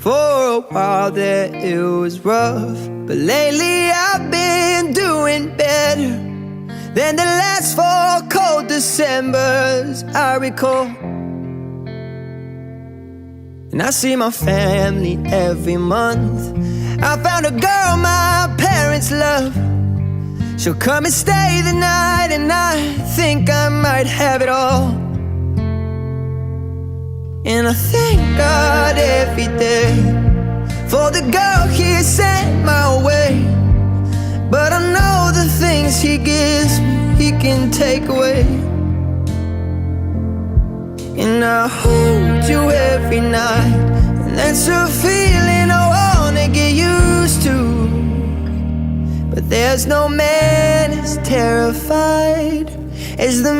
For a while there it was rough, but lately I've been doing better than the last 4 cold Decembers I recall. And I see my family every month. I found a girl my parents love. She'll come and stay the night, and I think I might have it all. And I thank God every day for the girl He sent my way. But I know the things He gives me, He can take away. And I hold you every night, and that's a feeling I wanna get used to. But there's no man as terrified as the